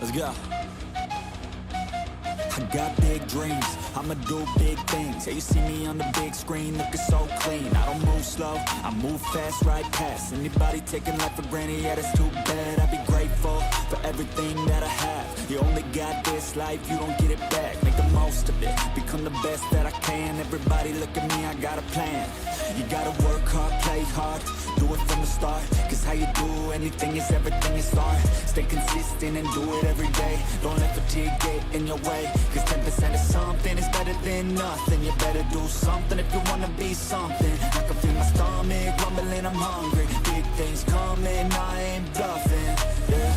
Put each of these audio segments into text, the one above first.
Let's go. I got big dreams, I'ma do big things. Yeah, you see me on the big screen, looking so clean. I don't move slow, I move fast, right past anybody taking life for granted. Yeah, that's too bad. I'd be grateful for everything that I have. You only got this life, you don't get it back. Make the most of it, become the best that I can. Everybody look at me, I got a plan. You gotta work hard, play hard, do it from the start. Cause how you do anything is everything you start. Stay consistent and do it every day. Don't let fatigue get in your way. Cause 10% of something is better than nothing. You better do something if you wanna be something. I can feel my stomach rumbling, I'm hungry. Big things coming, I ain't bluffing, yeah.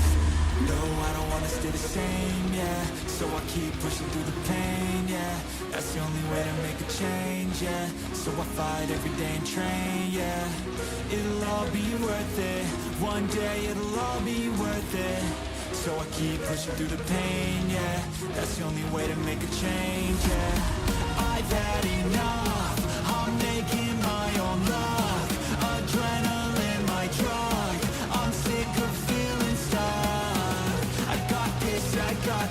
No, I don't wanna stay the same, yeah. So I keep pushing through the pain, yeah. That's the only way to make a change, yeah. So I fight every day and train, yeah. It'll all be worth it. One day it'll all be worth it. So I keep pushing through the pain, yeah. That's the only way to make a change, yeah. I've had enough, I'm making my own luck. Adrenaline, my drug, I'm sick of feeling stuck. I got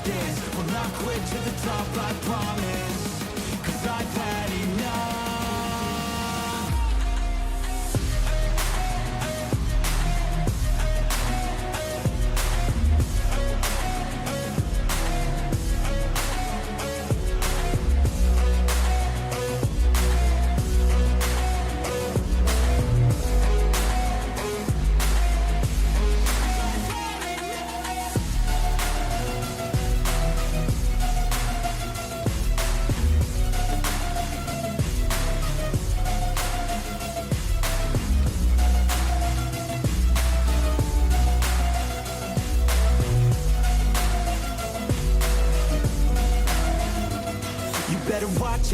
this, will not quit to the top, I promise. Cause I've had enough.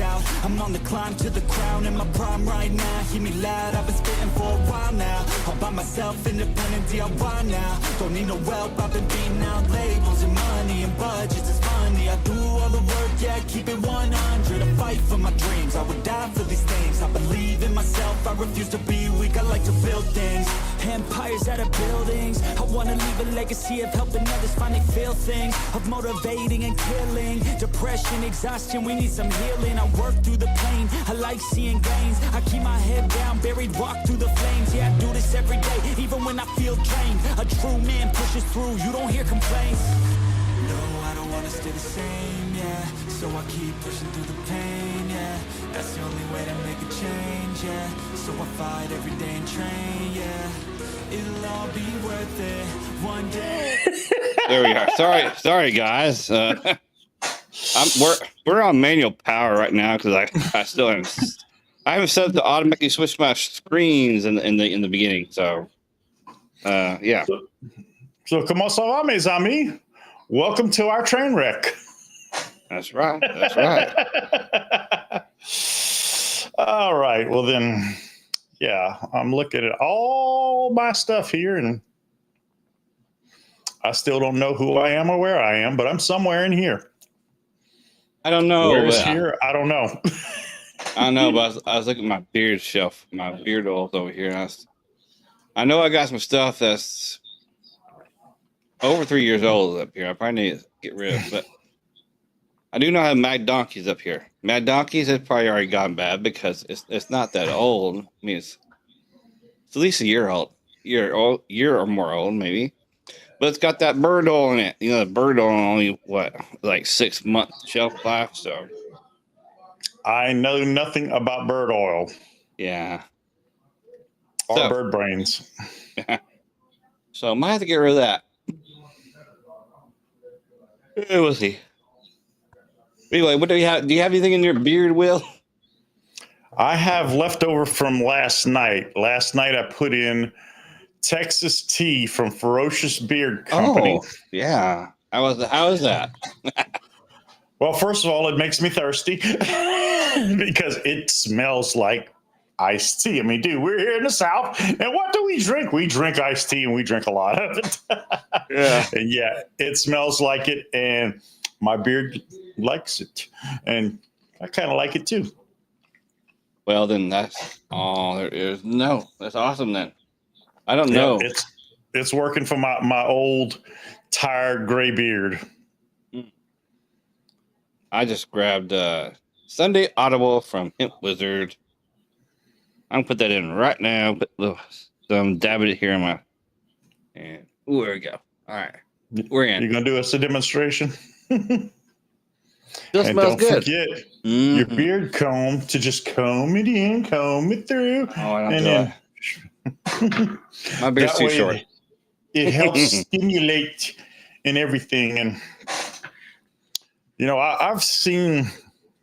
Out. I'm on the climb to the crown in my prime right now. Hear me loud, I've been spitting for a while now. All by myself, independent DIY now. Don't need no help, I've been beating out labels and money and budgets. It's funny, I do all the work, yeah, keep it 100. I fight for my dreams, I would die for these things. I believe in myself, I refuse to be weak. I like to build things, empires out of buildings. I wanna leave a legacy of helping others find they feel things, of motivating and killing. Depression, exhaustion, we need some healing. I work through the pain, I like seeing gains. I keep my head down, buried, walk through the flames. Yeah, I do this every day, even when I feel drained. A true man pushes through, you don't hear complaints. No, I don't wanna stay the same, yeah. So I keep pushing through the pain, yeah. That's the only way to make a change, yeah. So I fight every day and train, yeah. It'll all be worth it one day. There we are. Sorry, guys. We're on manual power right now because I still haven't set up to automatically switch my screens in the beginning. So yeah. So comment ça va, mes amis? Welcome to our train wreck. That's right. That's right. All right. Well then, yeah, I'm looking at all my stuff here, and I still don't know who I am or where I am, but I'm somewhere in here. I don't know. Where's here? I don't know. I don't know, but I was looking at my beard shelf, my beard oils over here. And I know I got some stuff that's over 3 years old up here. I probably need to get rid of, but I do not have Mad Donkeys up here. Mad Donkeys has probably already gone bad because it's not that old. I mean, it's at least a year old, year or more old, maybe. But it's got that bird oil in it. You know, the bird oil only like 6 months shelf life. So I know nothing about bird oil. Yeah. Or bird brains. So I might have to get rid of that. We'll see. Anyway, what do you have? Do you have anything in your beard, Will? I have leftover from last night. Last night I put in Texas tea from Ferocious Beard Company. Oh, yeah. How is that? Well, first of all, it makes me thirsty because it smells like iced tea. I mean, dude, we're here in the South, and what do we drink? We drink iced tea, and we drink a lot of it. Yeah. And yeah, it smells like it, and my beard likes it, and I kind of like it too. Well, then that's all there is. No, that's awesome then. I don't know. It's working for my old tired gray beard. I just grabbed Sunday Audible from Hemp Wizard. I'm gonna put that in right now. Put some dab it here in my, and ooh, there we go. All right, we're in. You're gonna do us a demonstration. Still And smells don't good. forget your beard comb to just comb it in, comb it through, Oh, I don't and do then it. My beard's too short. It helps stimulate and everything. And you know, I've seen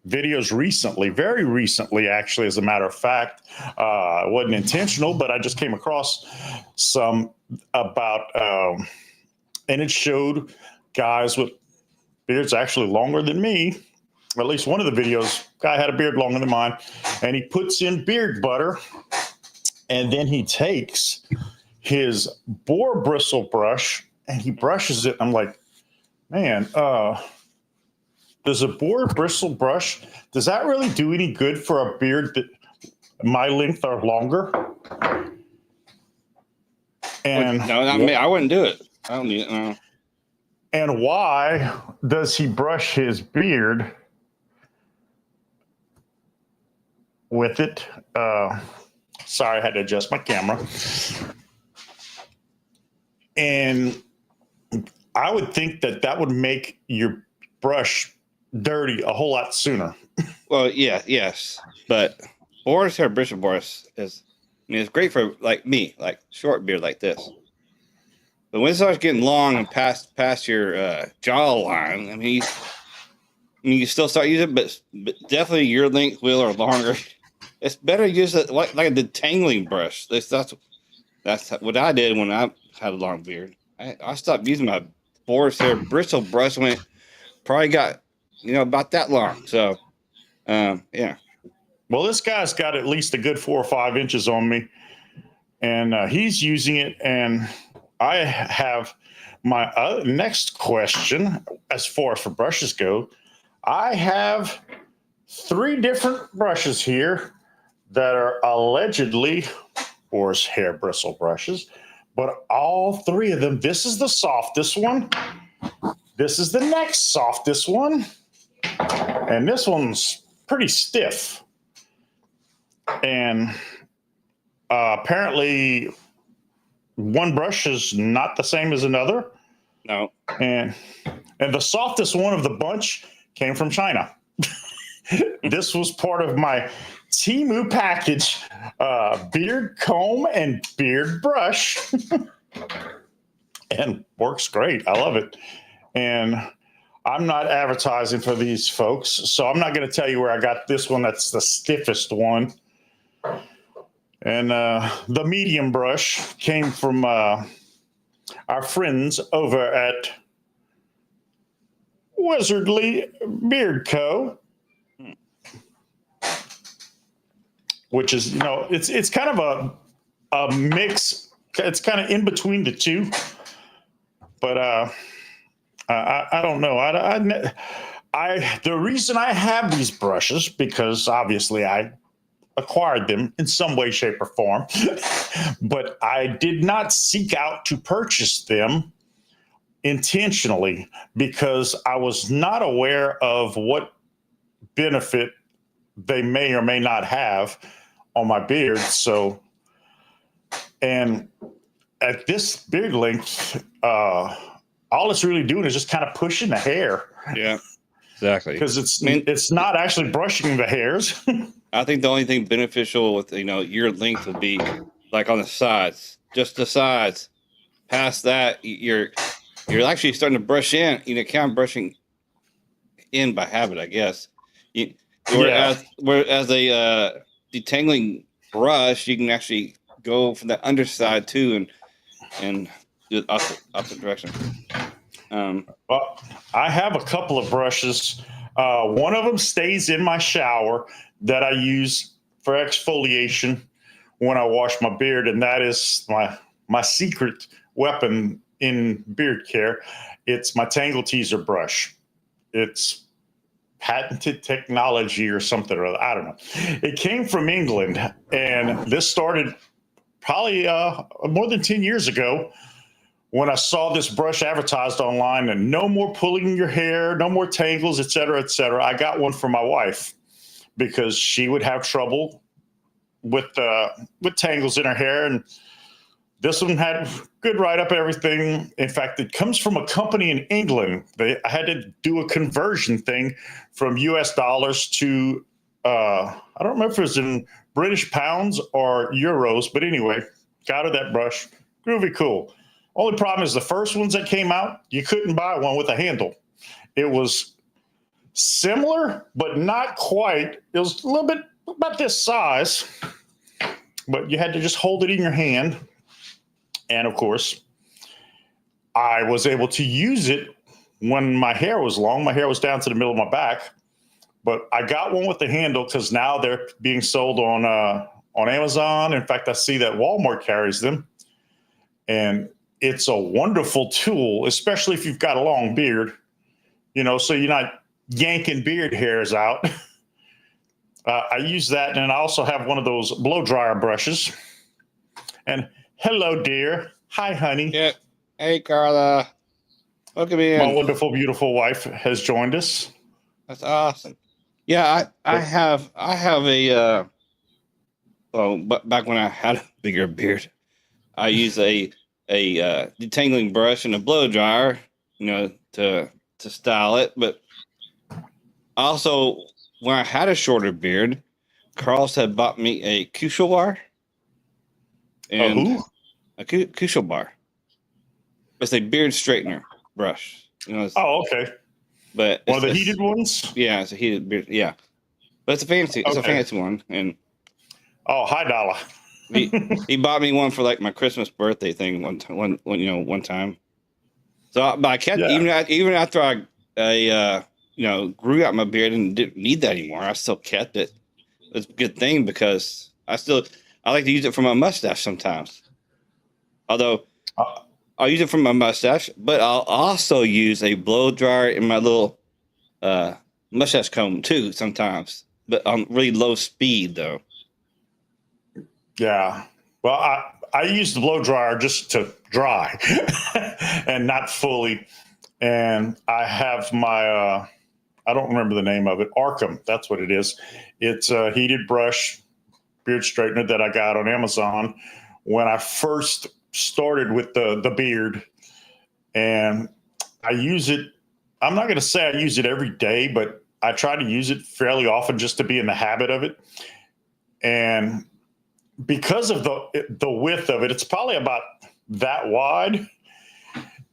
videos recently, very recently, actually, as a matter of fact. It wasn't intentional, but I just came across some about, and it showed guys with beard's actually longer than me. At least one of the videos, guy had a beard longer than mine, and he puts in beard butter, and then he takes his boar bristle brush and he brushes it. I'm like, man, does a boar bristle brush, does that really do any good for a beard that my length or longer? And no, not me. I wouldn't do it. I don't need it. No. And why does he brush his beard with it? Sorry, I had to adjust my camera. And I would think that would make your brush dirty a whole lot sooner. Well, yeah, yes, but boar's hair bristle brush is, I mean, it's great for like me, like short beard like this. But when it starts getting long and past your jawline, I mean, you still start using it, but definitely your length will or longer. It's better to use it like a detangling brush. That's what I did when I had a long beard. I stopped using my boar's hair bristle brush when it probably got, about that long. So, yeah. Well, this guy's got at least a good 4 or 5 inches on me, and he's using it. And I have my next question as far as for brushes go. I have 3 different brushes here that are allegedly boar's hair bristle brushes, but all 3 of them, this is the softest one, this is the next softest one, and this one's pretty stiff. And apparently one brush is not the same as another. No. And the softest one of the bunch came from China. This was part of my Temu package, beard comb and beard brush. And works great. I love it. And I'm not advertising for these folks, so I'm not going to tell you where I got this one. That's the stiffest one. And the medium brush came from our friends over at Wizardly Beard Co., which is, it's kind of a mix. It's kind of in between the two. But I don't know. The reason I have these brushes, because obviously I acquired them in some way, shape, or form, but I did not seek out to purchase them intentionally because I was not aware of what benefit they may or may not have on my beard. So, and at this beard length, all it's really doing is just kind of pushing the hair. Yeah, exactly. Because it's not actually brushing the hairs. I think the only thing beneficial with your length would be like on the sides, just the sides. Past that, you're actually starting to brush in, kind of brushing in by habit, I guess. Whereas a detangling brush, you can actually go from the underside too and do the opposite direction. Well, I have a couple of brushes. One of them stays in my shower that I use for exfoliation when I wash my beard, and that is my secret weapon in beard care. It's my Tangle Teaser brush. It's patented technology or something or other. I don't know. It came from England, and this started probably more than 10 years ago when I saw this brush advertised online and no more pulling your hair, no more tangles, et cetera, I got one for my wife because she would have trouble with tangles in her hair. And this one had good write-up and everything. In fact, it comes from a company in England. I had to do a conversion thing from US dollars to, I don't remember if it was in British pounds or euros, but anyway, got her that brush. Groovy cool. Only problem is the first ones that came out, you couldn't buy one with a handle. It was similar, but not quite. It was a little bit about this size, but you had to just hold it in your hand. And of course, I was able to use it when my hair was long. My hair was down to the middle of my back, but I got one with the handle because now they're being sold on Amazon. In fact, I see that Walmart carries them. And it's a wonderful tool, especially if you've got a long beard, so you're not yanking beard hairs out. I use that, and I also have one of those blow dryer brushes. And hello, dear. Hi, honey. Yeah. Hey, Carla. Welcome in. My wonderful, beautiful wife has joined us. That's awesome. Yeah, I have a but back when I had a bigger beard, I use a detangling brush and a blow dryer, to style it. But also, when I had a shorter beard, Carlos had bought me a crucial bar. And a crucial bar. It's a beard straightener brush. Okay. But one of the heated ones? Yeah, it's a heated beard. Yeah. But it's a fancy one. And high dollar. he bought me one for like my Christmas birthday thing one time. So, but I kept even after I grew out my beard and didn't need that anymore. I still kept it. It's a good thing because I like to use it for my mustache sometimes. Although I'll use it for my mustache, but I'll also use a blow dryer in my little mustache comb too sometimes, but on really low speed though. Yeah. Well, I use the blow dryer just to dry and not fully. And I have my, I don't remember the name of it, Arkham. That's what it is. It's a heated brush beard straightener that I got on Amazon when I first started with the beard. And I use it. I'm not going to say I use it every day, but I try to use it fairly often just to be in the habit of it. And because of the width of it, it's probably about that wide.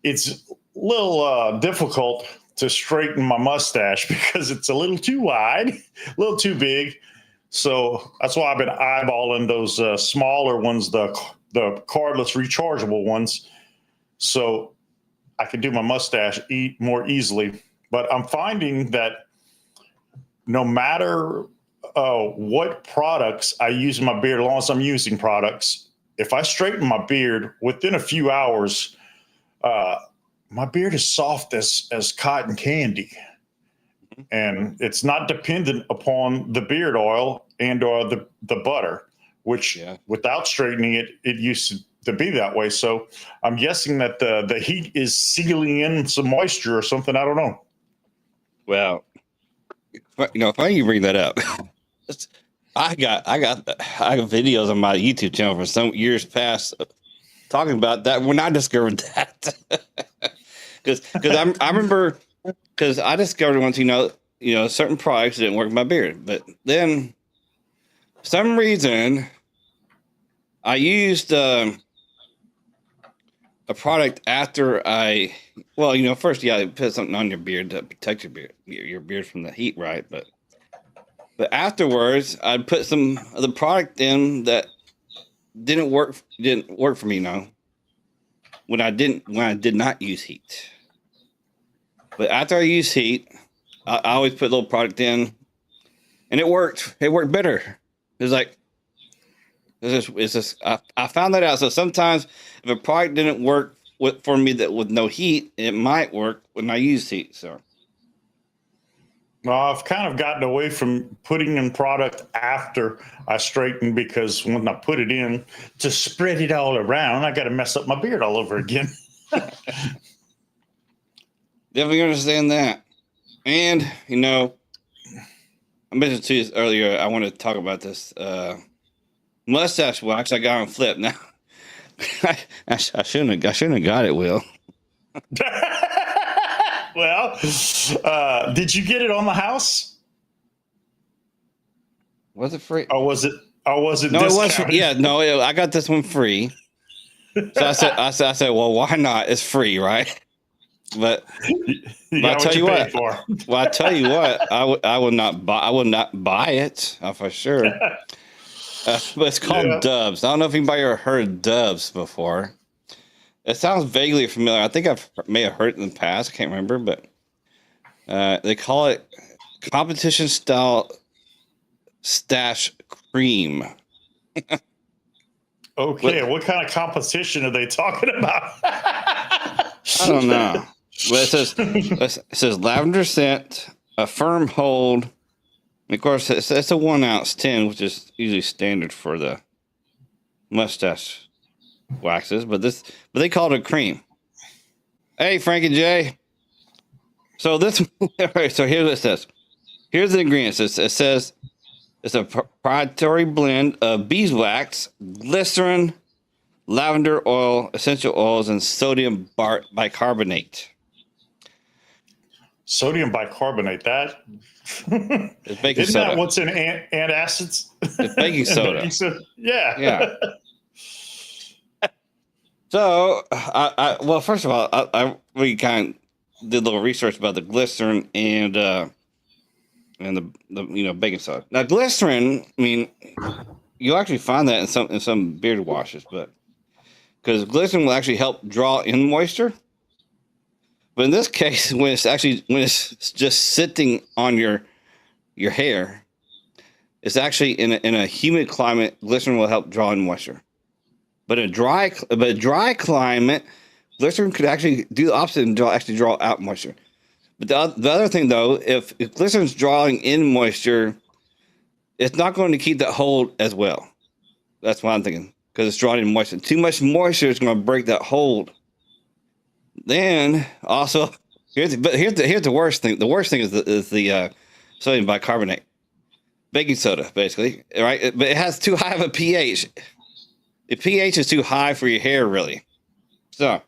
It's a little difficult to straighten my mustache because it's a little too wide, a little too big. So that's why I've been eyeballing those smaller ones, the cordless rechargeable ones, so I can do my mustache more easily. But I'm finding that no matter what products I use in my beard, as long as I'm using products, if I straighten my beard within a few hours, my beard is soft as cotton candy. And it's not dependent upon the beard oil and or the butter, which without straightening it used to be that way. So I'm guessing that the heat is sealing in some moisture or something. I don't know. Well, funny you bring that up. I got videos on my YouTube channel for some years past talking about that when I discovered that. Because I remember, because I discovered once, certain products didn't work with my beard. But then, for some reason, I used a product after first, you put something on your beard to protect your beard from the heat, right? But afterwards, I'd put some of the product in that didn't work for me, when I did not use heat. But after I use heat, I always put a little product in, and it worked. It worked better. It was like, I found that out. So sometimes if a product didn't work for me with no heat, it might work when I use heat. So. Well, I've kind of gotten away from putting in product after I straighten, because when I put it in to spread it all around, I got to mess up my beard all over again. Definitely understand that. And, you know, I mentioned to you earlier, I want to talk about this mustache wax I got on Flip. Now, I shouldn't have got it, Will. Well, did you get it on the house? Was it free? Or was it? Or was it? No, it was. discounted? Yeah, no, I got this one free. So I said, well, why not? It's free, right? But I'll tell you what. For. Well, I tell you what, I would not buy it for sure. But it's called Dubs. I don't know if anybody ever heard of Dubs before. It sounds vaguely familiar. I think may have heard it in the past. I can't remember, but they call it competition style stash cream. Okay, what kind of competition are they talking about? I don't know. But it says lavender scent, a firm hold. And of course, it's a 1 ounce tin, which is usually standard for the mustache waxes. But they call it a cream. Hey, Frank and Jay. So so here's what it says. Here's the ingredients. It says it's a proprietary blend of beeswax, glycerin, lavender oil, essential oils, and sodium bicarbonate. Sodium bicarbonate. That it's baking isn't soda. that what's in antacids? It's baking soda. Yeah. Yeah. So, well, first of all, I really kind of did a little research about the glycerin and the baking soda. Now, glycerin, I mean, you'll actually find that in some beard washes, but because glycerin will actually help draw in moisture. But in this case, when it's just sitting on your hair, it's actually in a humid climate, glycerin will help draw in moisture. But a dry climate, glycerin could actually do the opposite and draw out moisture. But the other thing, though, if glycerin's drawing in moisture, it's not going to keep that hold as well. That's what I'm thinking, because it's drawing in moisture. Too much moisture is going to break that hold. Then also, here's the worst thing. The worst thing is the sodium bicarbonate, baking soda, basically, right? But it has too high of a pH. The pH is too high for your hair, really. So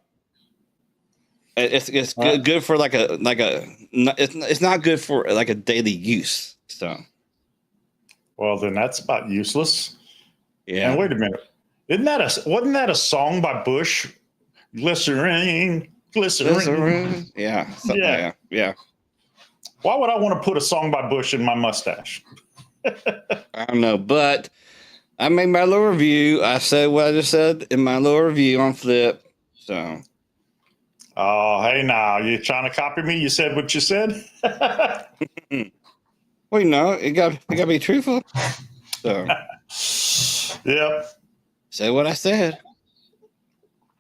it's good for it's not good for like a daily use. So, well, then that's about useless. Yeah. And wait a minute, wasn't that a song by Bush? Glycerin. Yeah. Yeah. Why would I want to put a song by Bush in my mustache? I don't know, but I made my little review. I said what I just said in my little review on Flip. So. Oh, hey, now you trying to copy me? You said what you said. Well, you know, it got to be truthful. So. Yep. Say what I said.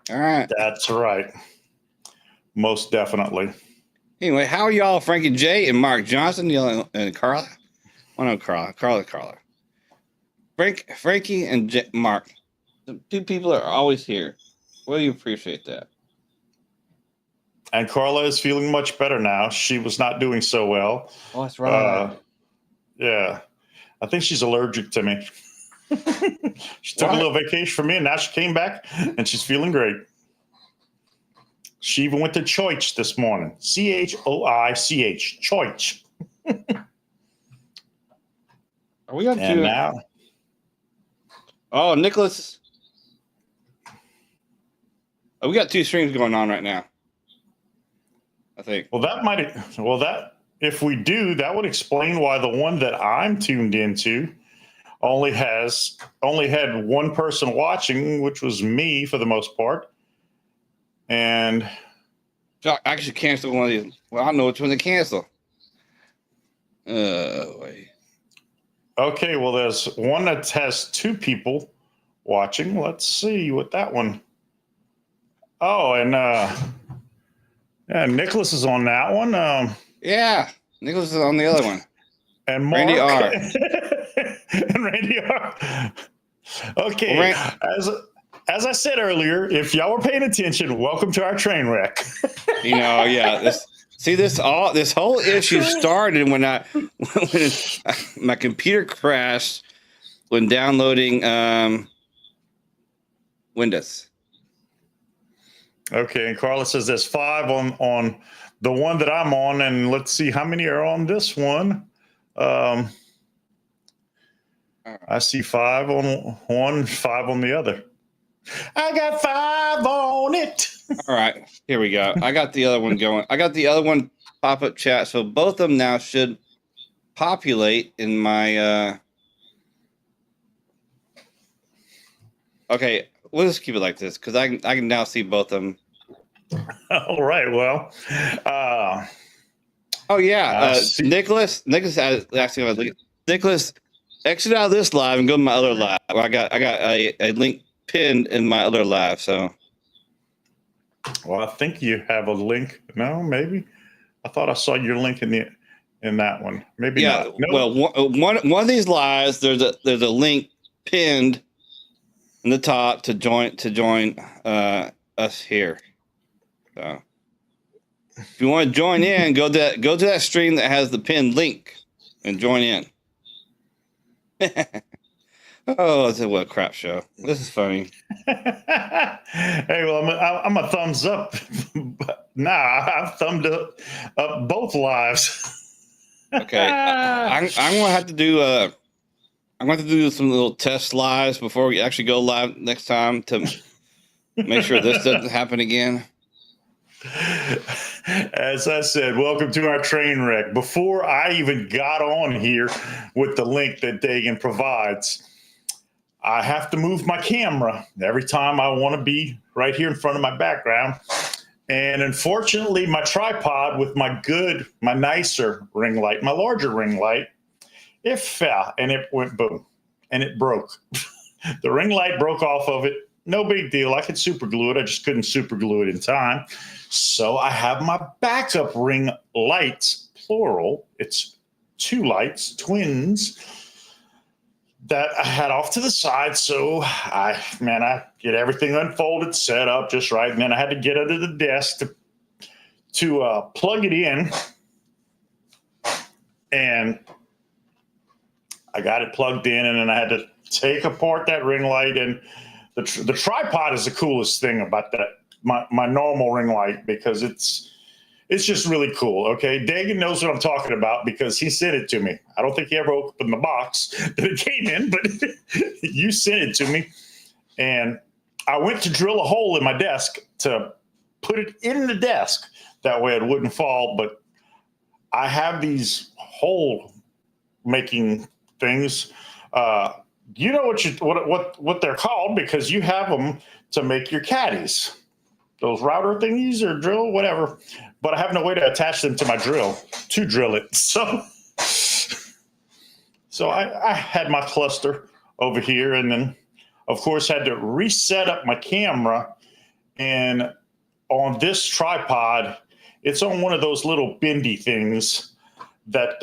All right. That's right. Most definitely. Anyway, how are y'all, Frankie J and Mark Johnson, and Carla? Oh, no, Carla. Frankie and Mark. The two people are always here. Well, you appreciate that. And Carla is feeling much better now. She was not doing so well. Oh, that's right. Yeah. I think she's allergic to me. She took a little vacation from me, and now she came back, and she's feeling great. She even went to church this morning. Choich. Church. Are we on And now? Oh, Nicholas. Oh, we got two streams going on right now, I think. Well, if we do, that would explain why the one that I'm tuned into only had one person watching, which was me for the most part. And So I should cancel one of these. Well, I don't know which one to cancel. Wait. Okay, well, there's one that has two people watching. Let's see what that one. Oh, and Nicholas is on that one. Yeah, Nicholas is on the other one. And Mark. Randy R. And Randy R. Okay. Well, as I said earlier, if y'all were paying attention, welcome to our train wreck. Yeah. This whole issue started when my computer crashed when downloading Windows. Okay, and Carla says there's 5 on the one that I'm on, and let's see how many are on this one. I see 5 on one, 5 on the other. I got 5 on it. All right, here we go. I got the other one going. I got the other one pop-up chat, so both of them now should populate in my. Okay, we'll just keep it like this because I can now see both of them. All right. Well. Oh yeah, Nicholas actually Nicholas, exit out of this live and go to my other live. I got a link pinned in my other live. So. Well, I think you have a link. No, maybe. I thought I saw your link in that one. Maybe not. No. Well, one of these lives, there's a link pinned in the top to join us here. So if you want to join in, go to that stream that has the pinned link and join in. Oh, it's a crap show. This is funny. Hey, well, I'm a thumbs up. Nah, I've thumbed up both lives. Okay, I'm gonna have to do I'm going to do some little test lives before we actually go live next time to make sure this doesn't happen again. As I said, welcome to our train wreck. Before I even got on here with the link that Dagan provides, I have to move my camera every time I want to be right here in front of my background. And unfortunately, my tripod with my nicer ring light, my larger ring light, it fell and it went boom and it broke. The ring light broke off of it. No big deal. I could super glue it. I just couldn't super glue it in time. So I have my backup ring lights, plural. It's 2 lights, twins, that I had off to the side. So I get everything unfolded, set up just right. And then I had to get under the desk to plug it in. And I got it plugged in, and then I had to take apart that ring light. And the tripod is the coolest thing about that, my normal ring light, because it's just really cool. Okay, Dagan knows what I'm talking about because he sent it to me. I don't think he ever opened the box that it came in, but you sent it to me. And I went to drill a hole in my desk to put it in the desk. That way it wouldn't fall. But I have these hole making things. You know what they're called because you have them to make your caddies. Those router thingies or drill, whatever. But I have no way to attach them to my drill to drill it. So I had my cluster over here, and then of course had to reset up my camera. And on this tripod, it's on one of those little bendy things that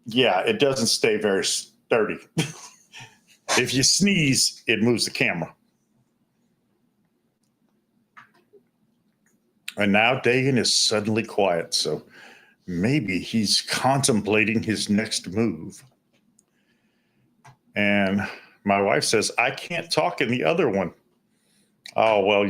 it doesn't stay very sturdy. If you sneeze, it moves the camera. And now Dagan is suddenly quiet, so maybe he's contemplating his next move. And my wife says, I can't talk in the other one. Oh, well,